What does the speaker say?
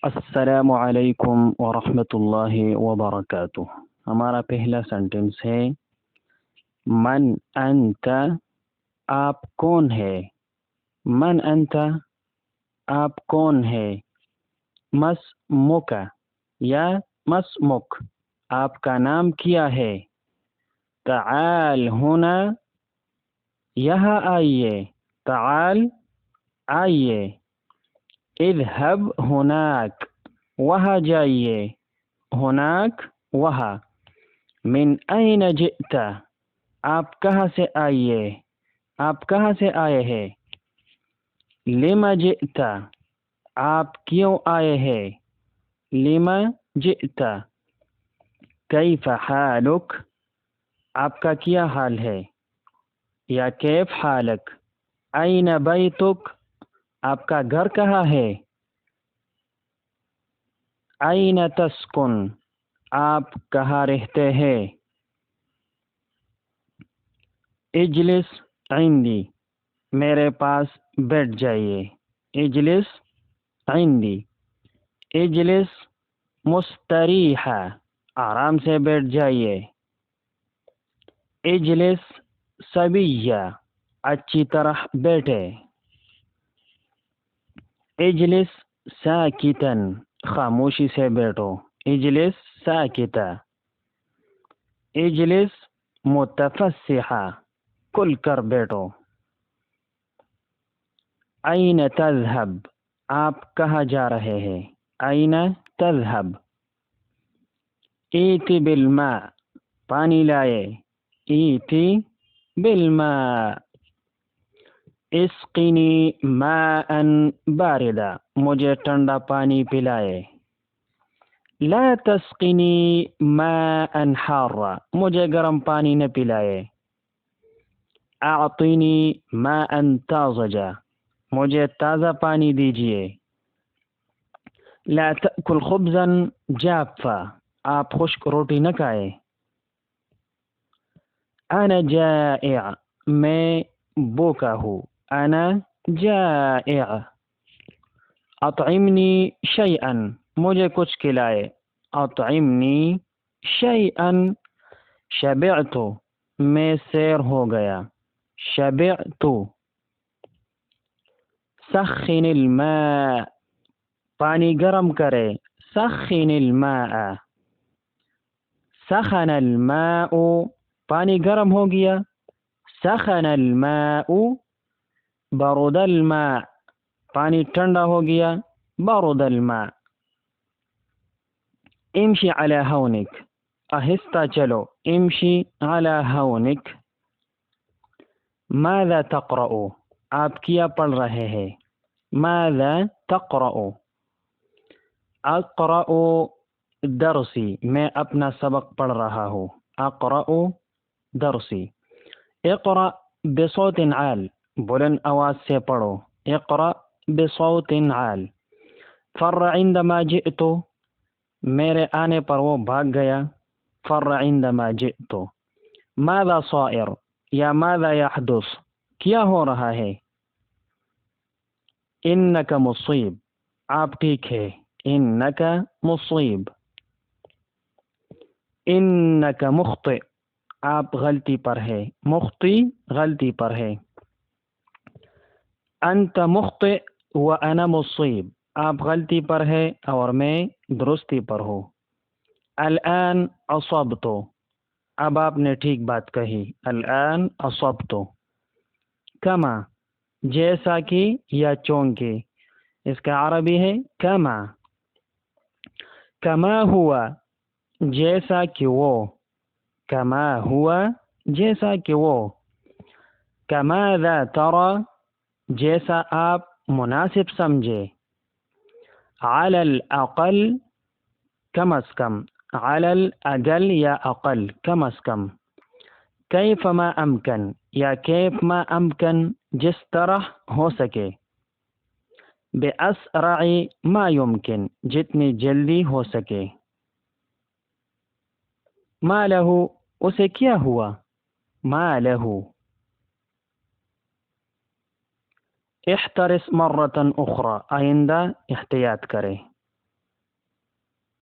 السلام علیکم ورحمۃ اللہ وبرکاتہ۔ ہمارا پہلا سینٹینس ہے من انت، آپ کون ہے؟ من انت، آپ کون ہے؟ مسمک یا مسمک، آپ کا نام کیا ہے؟ تعال ہونا، یہاں آئیے، تعال آئیے۔ اذهب هناك، وہاں جائیے، ہناک وہاں۔ من این جئت، آپ کہاں سے آئیے، آپ کہاں سے آئے ہیں؟ لم جئت، آپ کیوں آئے ہیں؟ لم جئت۔ کیف حالک، آپ کا کیا حال ہے یا کیف حالک؟ این بیتک، آپ کا گھر کہاں ہے؟ این تسکن، آپ کہاں رہتے ہیں؟ اجلس عندی، میرے پاس بیٹھ جائیے۔ اجلس عندی۔ اجلس مستریحا، آرام سے بیٹھ جائیے۔ اجلس سویا، اچھی طرح بیٹھے۔ اجلس ساکتن، خاموشی سے بیٹھو۔ اجلس ساکتا۔ اجلس متفسحا، کھل کر بیٹھو۔ این تذهب، آپ کہاں جا رہے ہیں؟ این تذهب۔ ایتی بالماء، پانی لائے۔ ایتی بالماء۔ اسقنی ماء باردا، مجھے ٹھنڈا پانی پلائے۔ لا تسقنی ماء حارا، مجھے گرم پانی نہ پلائے۔ اعطنی ماء طازجا، مجھے تازہ پانی دیجیے۔ لا تأکل خبزا جافا، آپ خشک روٹی نہ کھائے۔ انا جائع، میں بھوکا ہوں۔ انا جائع۔ اطعمنی شیئا، مجھے کچھ کھلائے۔ اطعمنی شیئا۔ شبعت، میں سیر ہو گیا۔ شبعت۔ سخن الماء، پانی گرم کرے۔ سخن الماء۔ سخن الماء، پانی گرم ہو گیا۔ سخن الماء۔ برد الماء، پانی ٹھنڈا ہو گیا۔ برد الماء۔ امشی علی ہونک، آہستہ چلو۔ امشی علی ہونک۔ ماذا تقرأ، آپ کیا پڑھ رہے ہیں؟ ماذا تقرأ۔ اقرأ درسی، میں اپنا سبق پڑھ رہا ہوں۔ اقرأ درسی۔ اقرأ بصوت عال، بلند آواز سے پڑھو۔ اقرأ بصوت عال۔ فر عندما جئت، میرے آنے پر وہ بھاگ گیا۔ فر عندما جئت۔ ماذا صائر، یا ماذا يحدث، کیا ہو رہا ہے؟ انک مصیب، آپ ٹھیک ہے۔ انک مصیب۔ انک مخطئ، آپ غلطی پر ہے۔ مخطئ، غلطی پر ہے۔ انت مخطئ وانا مصیب، آپ غلطی پر ہے اور میں درستی پر ہوں۔ الان اصبت، اب آپ نے ٹھیک بات کہی۔ الان اصبت۔ کما، جیسا کہ یا چونکہ، اس کا عربی ہے کما۔ کما ہوا، جیسا کہ وہ۔ کما ہوا، جیسا کہ وہ۔ کماذا ترى، جیسا آپ مناسب سمجھے۔ علی الاقل، کم از کم۔ علی الاقل یا اقل، کم از کم۔ کیف ما امکن، یا کیف ما امکن، جس طرح ہو سکے۔ بأسرع ما يمكن، جتنی جلدی ہو سکے۔ ما له، اسے کیا ہوا۔ ما له۔ احترس مرة أخرى، آئندہ احتیاط کرے۔